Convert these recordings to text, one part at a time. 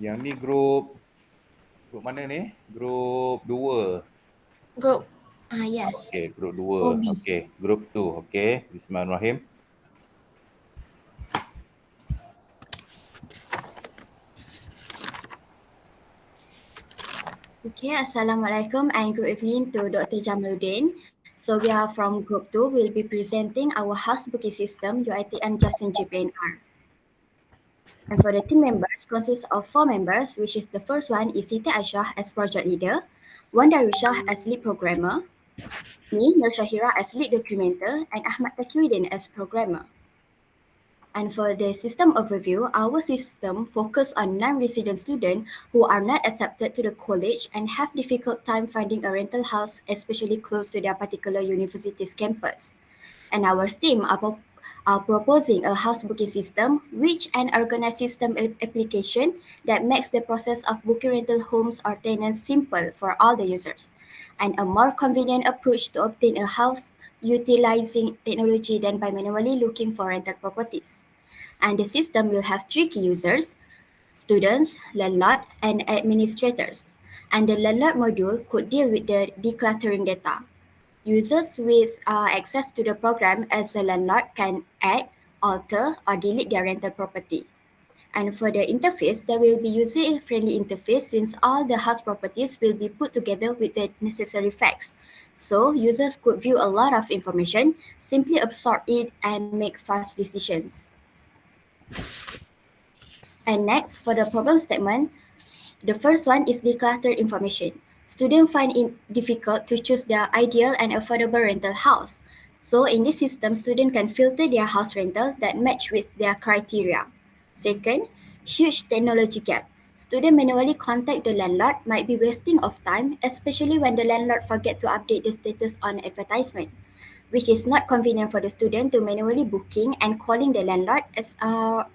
Yang ni grup mana ni? Grup 2. Group. Yes. Okey, grup 2. 4B. Okey, grup 2. Okey, bismillahirrahmanirrahim. Okay, Assalamualaikum and good evening to Dr. Jamaluddin. So we are from Group 2. We'll be presenting our house booking system, UiTM JASIN JPNR. And for the team members, consists of 4 members, which is the first one is SITI AISHAH as project leader, WAN DARWISYAH as lead programmer, me, Nur Shahira as lead documenter, and AHMAD TAQIYUDIN as programmer. And for the system overview, our system focus on non-resident students who are not accepted to the college and have difficult time finding a rental house, especially close to their particular university's campus. And our team are proposing a house booking system, which an organized system application that makes the process of booking rental homes or tenants simple for all the users, and a more convenient approach to obtain a house utilizing technology than by manually looking for rental properties. And the system will have 3 key users: students, landlord, and administrators. And the landlord module could deal with the decluttering data. Users with access to the program as a landlord can add, alter, or delete their rental property. And for the interface, there will be user-friendly interface since all the house properties will be put together with the necessary facts. So users could view a lot of information, simply absorb it, and make fast decisions. And next, for the problem statement, the first one is decluttered information. Students find it difficult to choose their ideal and affordable rental house. So in this system, students can filter their house rental that match with their criteria. Second, huge technology gap. Students manually contact the landlord might be wasting of time, especially when the landlord forget to update the status on advertisement, which is not convenient for the student to manually booking and calling the landlord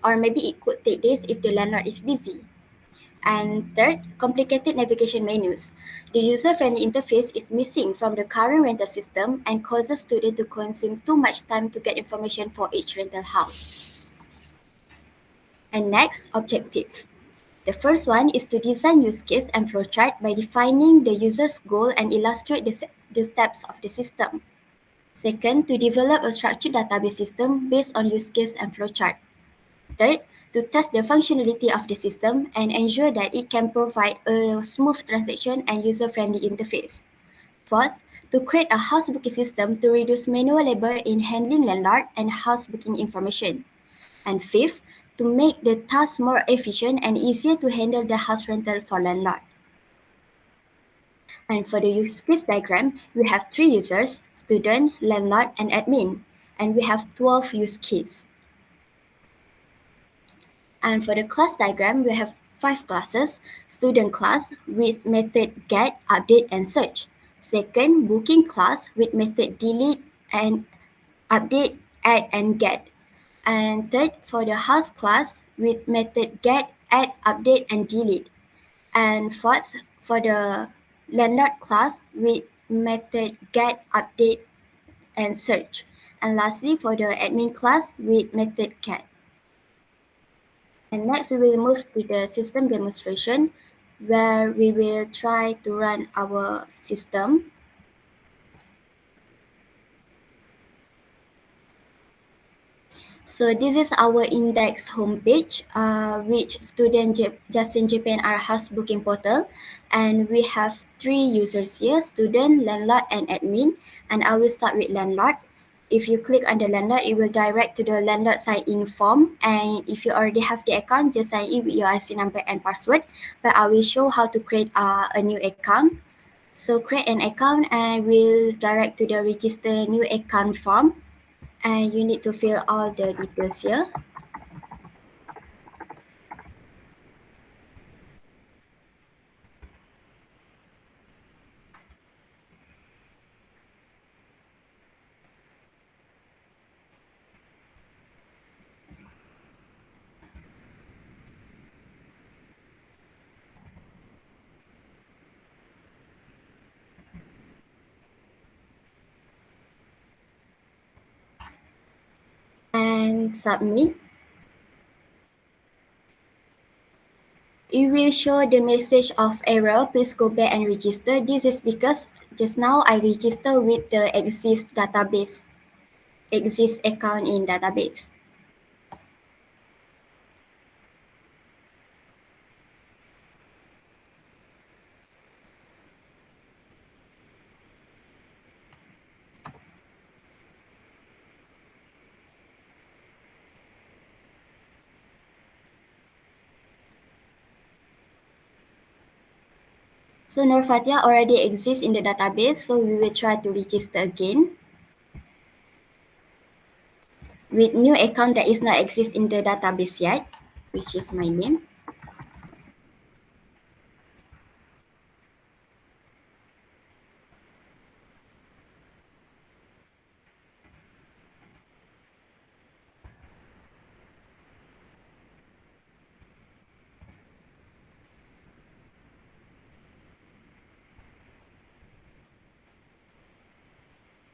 or maybe it could take days if the landlord is busy. And third, complicated navigation menus. The user-friendly interface is missing from the current rental system and causes students to consume too much time to get information for each rental house. And next, objective. The first one is to design use case and flowchart by defining the user's goal and illustrate the steps of the system. Second, to develop a structured database system based on use case and flowchart. Third, to test the functionality of the system and ensure that it can provide a smooth transaction and user-friendly interface. Fourth, to create a house booking system to reduce manual labor in handling landlord and house booking information. And fifth, to make the task more efficient and easier to handle the house rental for landlord. And for the use case diagram, we have 3 users: student, landlord, and admin. And we have 12 use cases. And for the class diagram, we have 5 classes: student class with method get, update, and search. Second, booking class with method delete and update, add, and get. And third, for the house class with method get, add, update, and delete. And fourth, for the landlord class with method get, update, and search. And lastly, for the admin class with method get. And next, we will move to the system demonstration, where we will try to run our system. So this is our index homepage, which student JASIN JPNR house booking portal. And we have 3 users here: student, landlord, and admin. And I will start with landlord. If you click on the landlord, it will direct to the landlord sign-in form. And if you already have the account, just sign in with your IC number and password. But I will show how to create a new account. So create an account and we'll direct to the register new account form. And you need to fill all the details here. And submit. it will show the message of error. Please go back and register. This is because just now I register with the exist account in database. So Nur Fatia already exists in the database, so we will try to register again with new account that is not exist in the database yet, which is my name.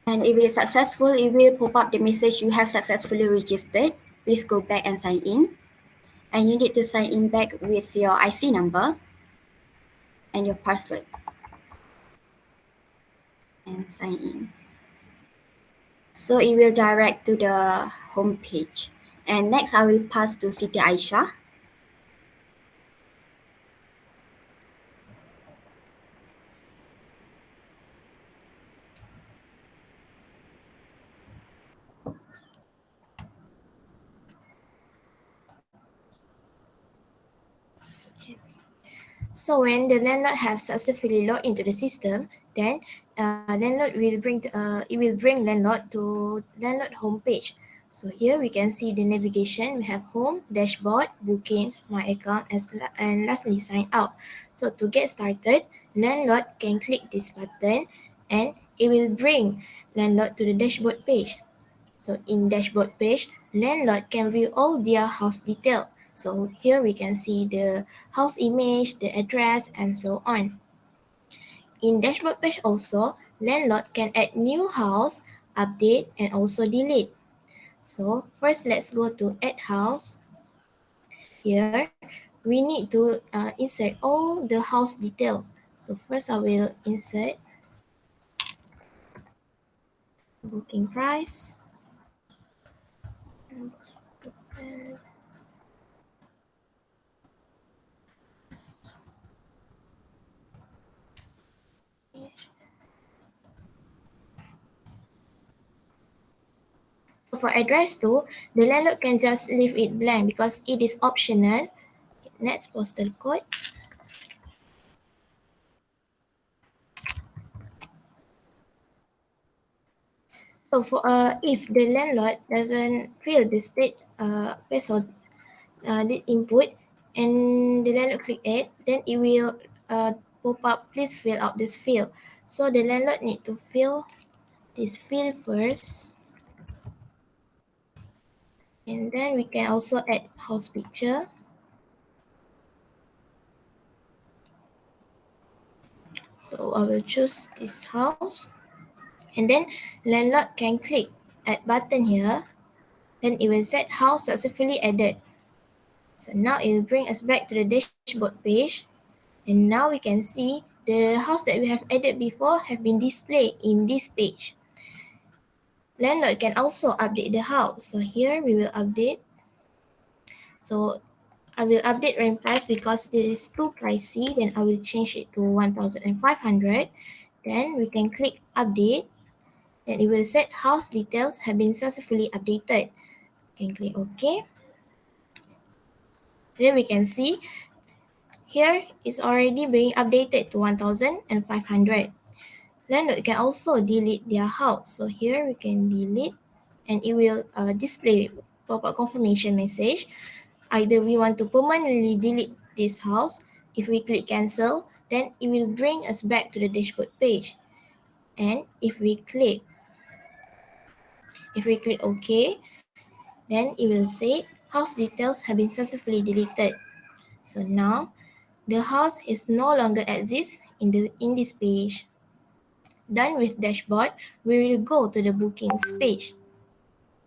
And if it is successful, it will pop up the message you have successfully registered. Please go back and sign in. And you need to sign in back with your IC number and your password. And sign in. So it will direct to the home page. And next I will pass to Siti Aisyah. So when the landlord have successfully logged into the system, then landlord will bring landlord to landlord homepage. So here we can see the navigation. We have home, dashboard, bookings, my account, and lastly sign out. So to get started, landlord can click this button and it will bring landlord to the dashboard page. So in dashboard page, landlord can view all their house detail. So here we can see the house image, the address, and so on. In dashboard page also, landlord can add new house, update, and also delete. So first let's go to add house. Here, we need to insert all the house details. So first I will insert booking price. So for address too, the landlord can just leave it blank because it is optional. Next, postal code. So for if the landlord doesn't fill the state password the input and the landlord click it, then it will pop up, please fill out this field. So the landlord need to fill this field first, and then we can also add house picture. So I will choose this house, and then landlord can click add button here, then it will set house successfully added. So now it will bring us back to the dashboard page, and now we can see the house that we have added before have been displayed in this page. Landlord can also update the house. So here we will update. So I will update rent price because this is too pricey. Then I will change it to 1,500. Then we can click update. And it will set house details have been successfully updated. You can click OK. Then we can see here is already being updated to 1,500. Landlord can also delete their house. So here we can delete and it will display pop-up confirmation message. Either we want to permanently delete this house. If we click cancel, then it will bring us back to the dashboard page. And if we click OK, then it will say house details have been successfully deleted. So now the house is no longer exists in this page. Done with dashboard, we will go to the bookings page.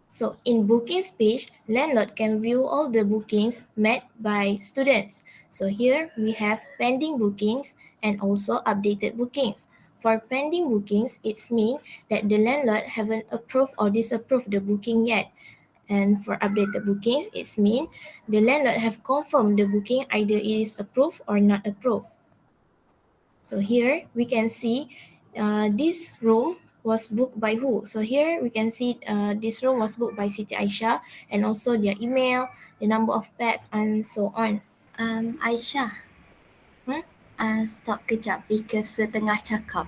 So in bookings page, landlord can view all the bookings made by students. So here we have pending bookings and also updated bookings. For pending bookings, it's mean that the landlord haven't approved or disapproved the booking yet. And for updated bookings, it's mean the landlord have confirmed the booking either it is approved or not approved. So here we can see this room was booked by who. So here we can see this room was booked by Siti Aisyah and also their email, the number of pets and so on. Aisyah, Hmm? stop kejap because setengah cakap.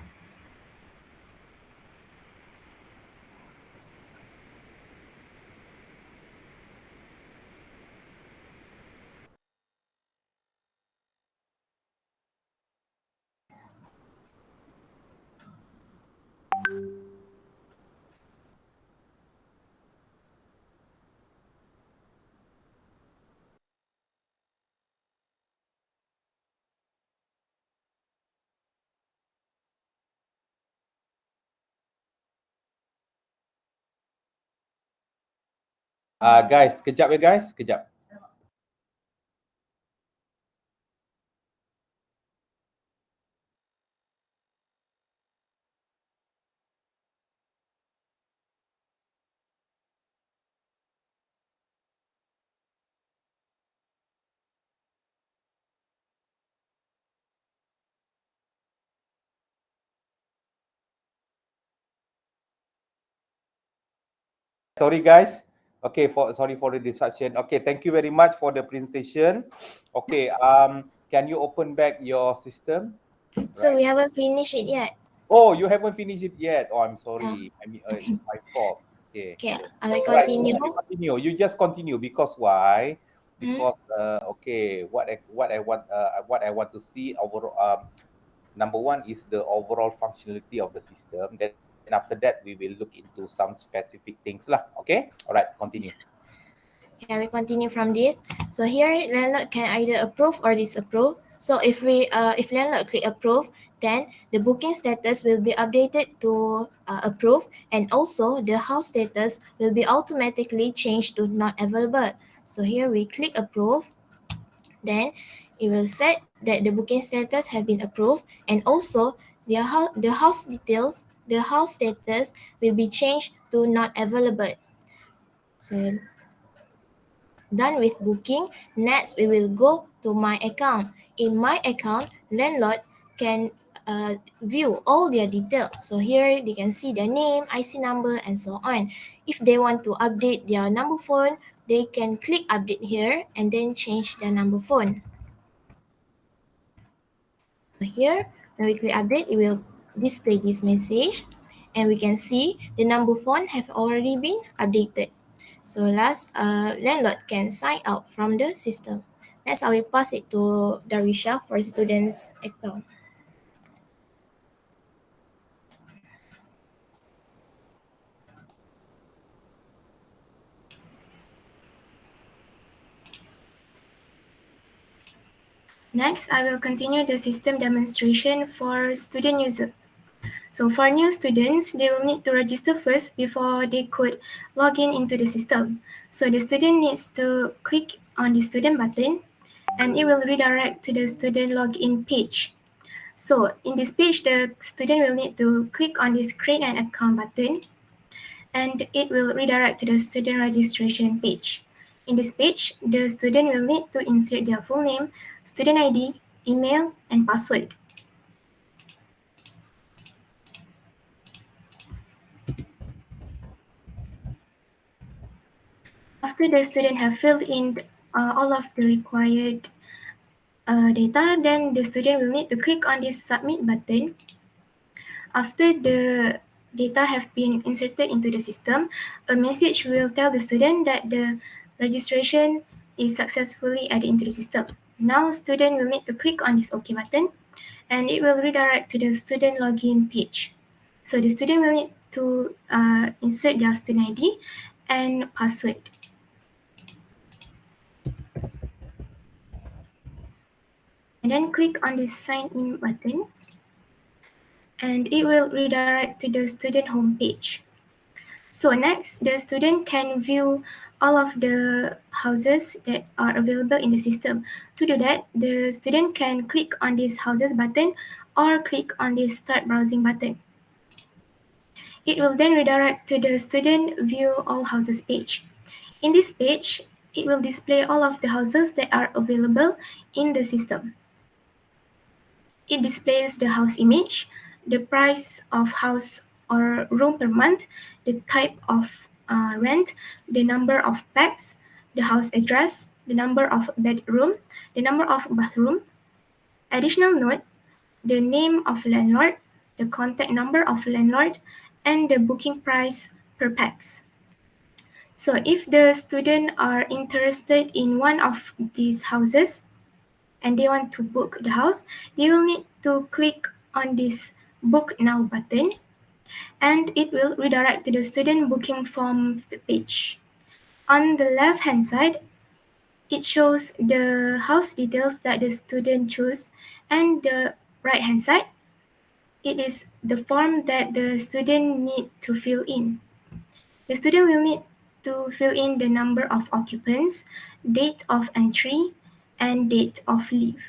Guys, kejap ya guys, kejap. Sorry guys. Okay, sorry for the distraction. Okay, thank you very much for the presentation. Okay, can you open back your system? So Right. we haven't finished it yet. Oh, you haven't finished it yet. Oh, I'm Uh, sorry. I mean, it's my fault. Okay. okay, I will Right. continue. You continue. You just continue because why? Hmm? Because okay, what I want to see overall. Number one is the overall functionality of the system. Then after that, we will look into some specific things lah. Okay. All right. Continue. Okay, I will continue from this. So here landlord can either approve or disapprove. So if landlord click approve, then the booking status will be updated to approve, and also the house status will be automatically changed to not available. So here we click approve, then it will set that the booking status have been approved, and also the house details, the house status will be changed to not available. So done with booking, next we will go to my account. In my account, landlord can view all their details. So here they can see their name, IC number, and so on. If they want to update their number phone, they can click update here and then change their number phone. So here, when we click update, it will display this message, and we can see the number phone have already been updated. So last, landlord can sign out from the system. Next, I will pass it to Darwisha for students account. Next, I will continue the system demonstration for student user. So for new students, they will need to register first before they could log in into the system. So the student needs to click on the student button and it will redirect to the student login page. So in this page, the student will need to click on this create an account button and it will redirect to the student registration page. In this page, the student will need to insert their full name, student ID, email, and password. After the student have filled in all of the required data, then the student will need to click on this submit button. After the data have been inserted into the system, a message will tell the student that the registration is successfully added into the system. Now student will need to click on this OK button and it will redirect to the student login page. So the student will need to insert their student ID and password. And then click on the sign in button and it will redirect to the student home page. So next, the student can view all of the houses that are available in the system. To do that, the student can click on this houses button or click on this start browsing button. It will then redirect to the student view all houses page. In this page, it will display all of the houses that are available in the system. It displays the house image, the price of house or room per month, the type of rent, the number of packs, the house address, the number of bedroom, the number of bathroom. Additional note, the name of landlord, the contact number of landlord, and the booking price per packs. So if the student are interested in one of these houses and they want to book the house, they will need to click on this book now button and it will redirect to the student booking form page. On the left hand side, it shows the house details that the student choose, and the right hand side, it is the form that the student need to fill in. The student will need to fill in the number of occupants, date of entry, and date of leave.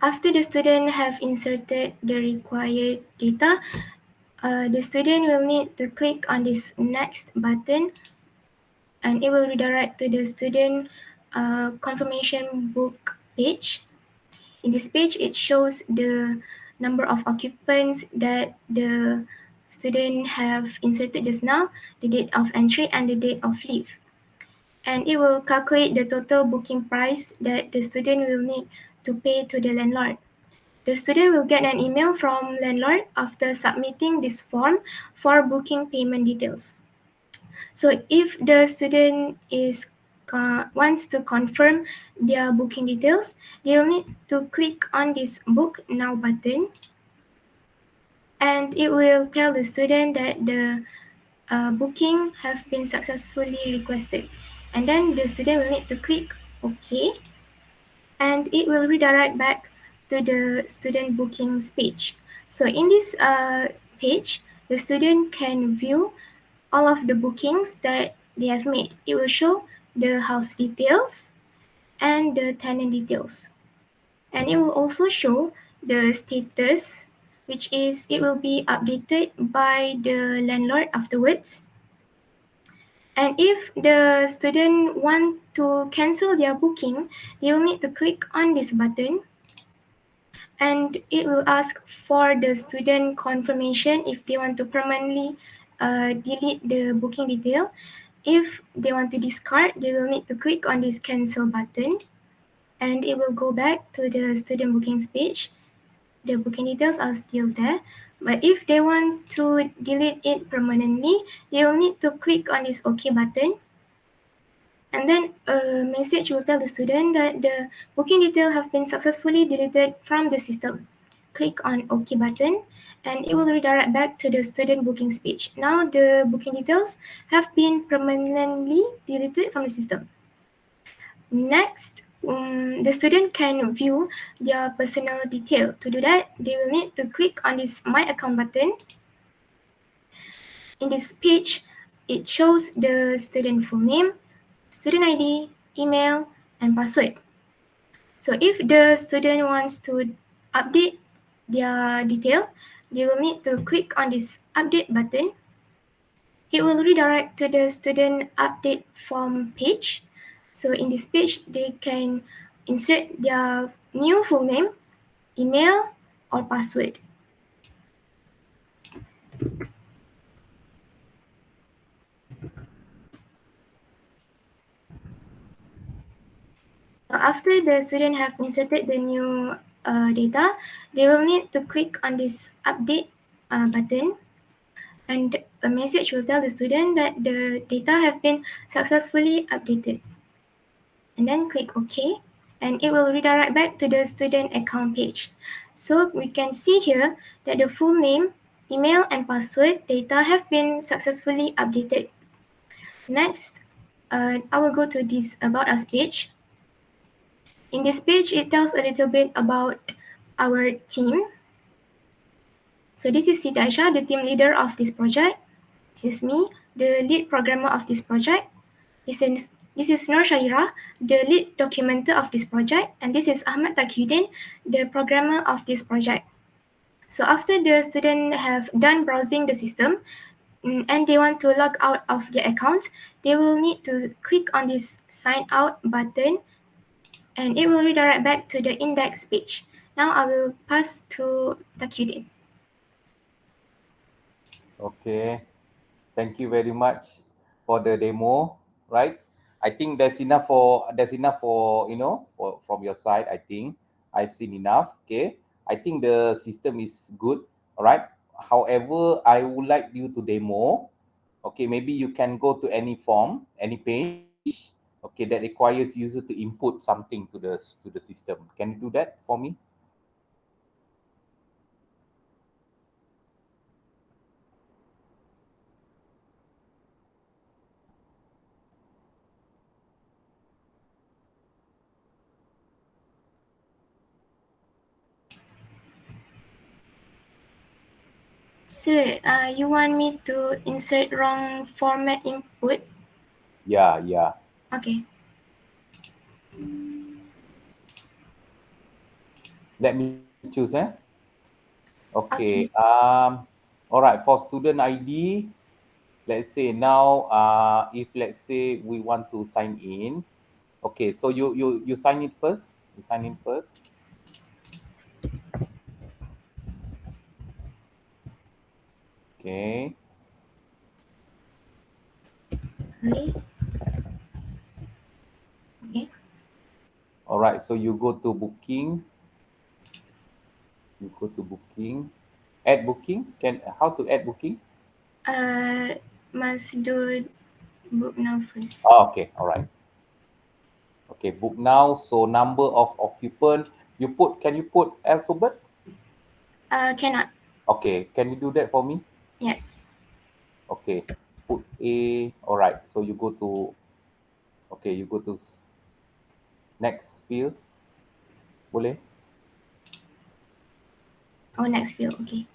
After the student have inserted the required data, the student will need to click on this next button and it will redirect to the student confirmation book page. In this page, it shows the number of occupants that the student have inserted just now, the date of entry and the date of leave. And it will calculate the total booking price that the student will need to pay to the landlord. The student will get an email from landlord after submitting this form for booking payment details. So if the student wants to confirm their booking details, they will need to click on this book now button and it will tell the student that the booking have been successfully requested. And then the student will need to click OK and it will redirect back to the student bookings page. So in this page, the student can view all of the bookings that they have made. It will show the house details and the tenant details. And it will also show the status, which is it will be updated by the landlord afterwards. And if the student want to cancel their booking, they will need to click on this button and it will ask for the student confirmation if they want to permanently delete the booking detail. If they want to discard, they will need to click on this cancel button and it will go back to the student bookings page. The booking details are still there, but if they want to delete it permanently, they will need to click on this OK button. And then a message will tell the student that the booking details have been successfully deleted from the system. Click on OK button and it will redirect back to the student bookings page. Now the booking details have been permanently deleted from the system. Next, the student can view their personal detail. To do that, they will need to click on this My Account button. In this page, it shows the student full name, student ID, email, and password. So if the student wants to update their detail, they will need to click on this update button. It will redirect to the student update form page. So in this page, they can insert their new full name, email, or password. So after the student have inserted the new data, they will need to click on this update button and a message will tell the student that the data have been successfully updated. And then click OK and it will redirect back to the student account page. So we can see here that the full name, email, and password data have been successfully updated. Next, I will go to this About Us page. In this page, it tells a little bit about our team. So this is Siti Aisyah, the team leader of this project. This is me, the lead programmer of this project. This is Nur Shaira, the lead documenter of this project. And this is Ahmad Taqiyuddin, the programmer of this project. So after the student have done browsing the system and they want to log out of their account, they will need to click on this sign out button and it will redirect back to the index page. Now I will pass to Taqiyuddin. Okay, thank you very much for the demo, right? I think there's enough for from your side. I think I've seen enough. Okay, I think the system is good. All right. However, I would like you to demo. Okay, maybe you can go to any form, any page. Okay, that requires user to input something to the system. Can you do that for me? Sir, you want me to insert wrong format input? Yeah, yeah. Okay. Let me choose. Okay. Okay. All right. For student ID, let's say now, if let's say we want to sign in. Okay. So you sign in first. You sign in first. Okay. Sorry. Okay. All right. So you go to booking. You go to booking. Add booking. How to add booking? Must do book now first. Oh, okay. All right. Okay. Book now. So number of occupant. Can you put alphabet? Cannot. Okay. Can you do that for me? Yes. Okay. Put A. All right. So you go to. Okay. You go to next field. Boleh? Oh, next field. Okay.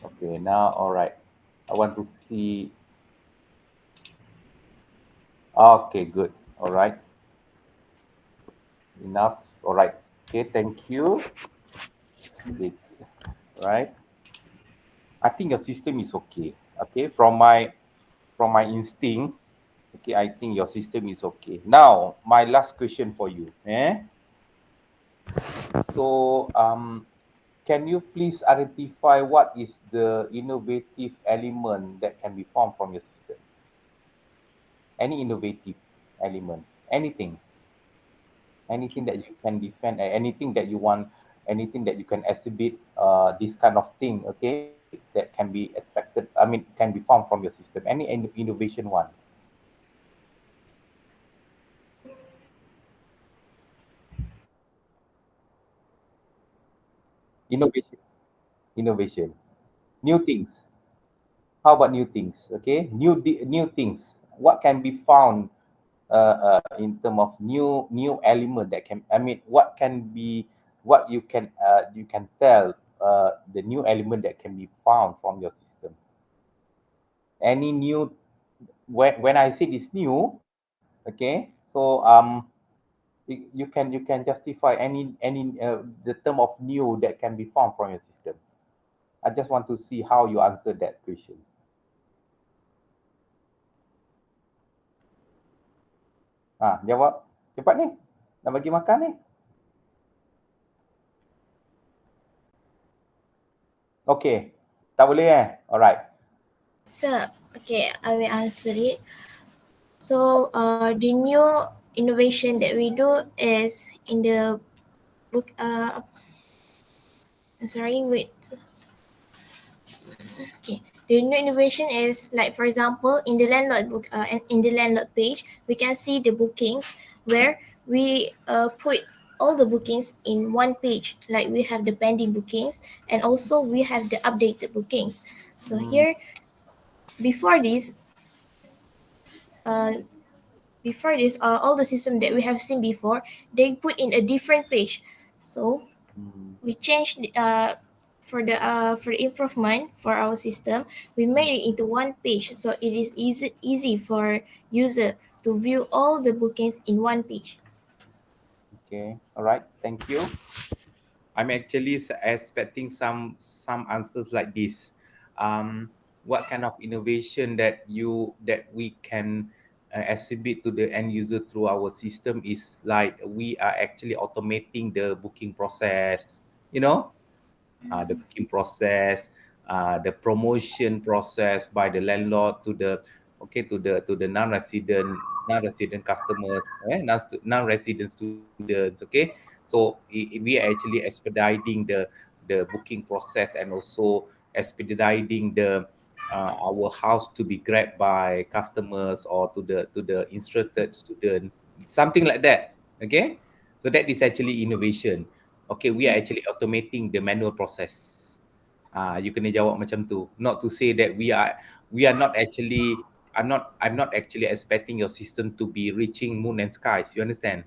Okay. Now, all right. I want to see. Okay. Good. All right. Enough. All right. Okay. Thank you. Okay. Right. I think your system is okay. Okay. From my instinct. Okay. I think your system is okay. Now, my last question for you. So, can you please identify what is the innovative element that can be formed from your system? Any innovative element, anything that you can defend, anything that you want, anything that you can exhibit, this kind of thing, okay, that can be expected. I mean, can be formed from your system. Any innovation one, innovation, innovation, new things. How about new things? Okay, new things. What can be found in terms of new element that can, I mean, what can be, what you can tell, the new element that can be found from your system. Any new, when I say it's new, okay, so you can justify any the term of new that can be found from your system. I just want to see how you answer that question. Jawab cepat ni, nak bagi makan ni. Okay, tak boleh alright. So, okay, I will answer it. So, the new innovation that we do is in the book. Sorry, wait. Okay, the new innovation is like, for example, in the landlord book, and in the landlord page, we can see the bookings where we put all the bookings in one page. Like we have the pending bookings, and also we have the updated bookings. So here, before this, uh, before this, all the system that we have seen before, they put in a different page. So we changed for the improvement for our system, we made it into one page, so it is easy for user to view all the bookings in one page. Okay, all right, thank you. I'm actually expecting some answers like this. What kind of innovation that we can exhibit to the end user through our system is like we are actually automating the booking process. You know, the booking process, the promotion process by the landlord to the to the non-resident customers, non-resident students. Okay, so we are actually expediting the booking process and also expediting the our house to be grabbed by customers or to the instructed student, something like that. Okay, so that is actually innovation. Okay, we are actually automating the manual process. You kena jawab macam tu. Not to say that we are not actually I'm not actually expecting your system to be reaching moon and skies. You understand?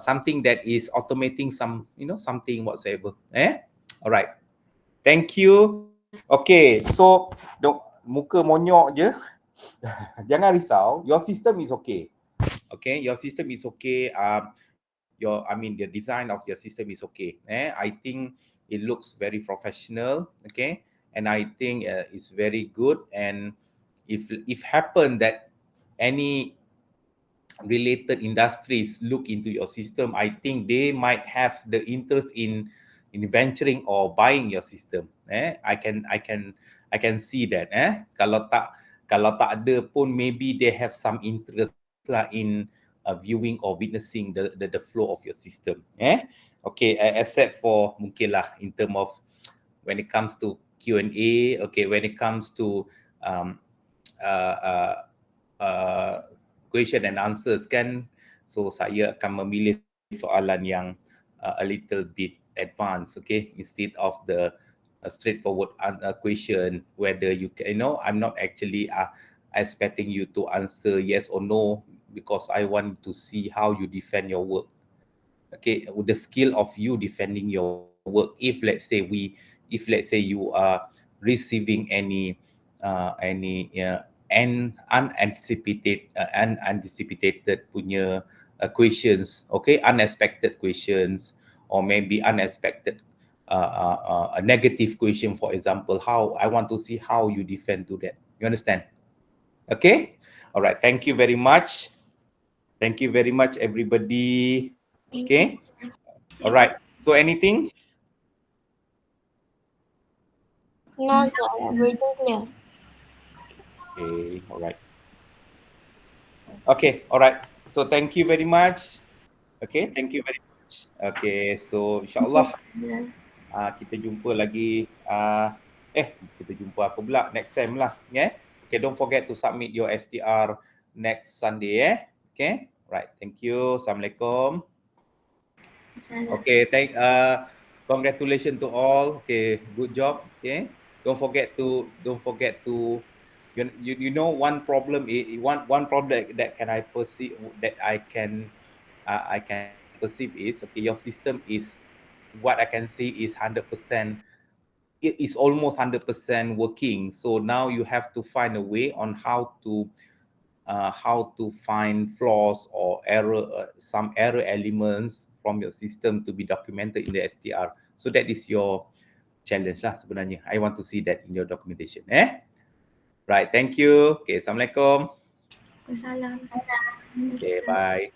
Something that is automating something whatsoever. Alright. Thank you. Okay, so muka monyok je. Jangan risau. Your system is okay. Okay, your system is okay. The design of your system is okay. I think it looks very professional. Okay, and I think it's very good. And if happen that any related industries look into your system, I think they might have the interest in venturing or buying your system. I can see that. Kalau tak ada pun, maybe they have some interest lah in viewing or witnessing the flow of your system. Okay, except for mungkin lah in term of when it comes to Q&A. Okay, when it comes to um, uh, uh, uh, question and answers kan, so saya akan memilih soalan yang a little bit advanced, okay, instead of the straightforward question whether you can, I'm not actually expecting you to answer yes or no, because I want to see how you defend your work. Okay, with the skill of you defending your work. If let's say you are receiving any unanticipated punya questions, okay, unexpected questions, or maybe unexpected a negative question, for example, how I want to see how you defend to that. You understand? Okay, all right, thank you very much. Thank you very much, everybody. Thank you. Okay. All right. So anything? No, sir, everything clear. Okay. All right. Okay. All right. So thank you very much. Okay. Thank you very much. Okay. So insyaAllah kita jumpa lagi. Kita jumpa apa pula? Next time lah. Yeah. Okay. Don't forget to submit your STR next Sunday. Okay. Right. Thank you. Assalamualaikum. Okay, congratulations to all. Okay, good job. Okay, don't forget to you know one problem one problem that can I perceive that I can perceive is, okay, your system is, what I can see is 100%. It is almost 100% working. So now you have to find a way on how to find flaws or some error elements from your system to be documented in the STR. So that is your challenge lah sebenarnya. I want to see that in your documentation. Right, thank you. Okay, Assalamualaikum. Salam. Okay, bye.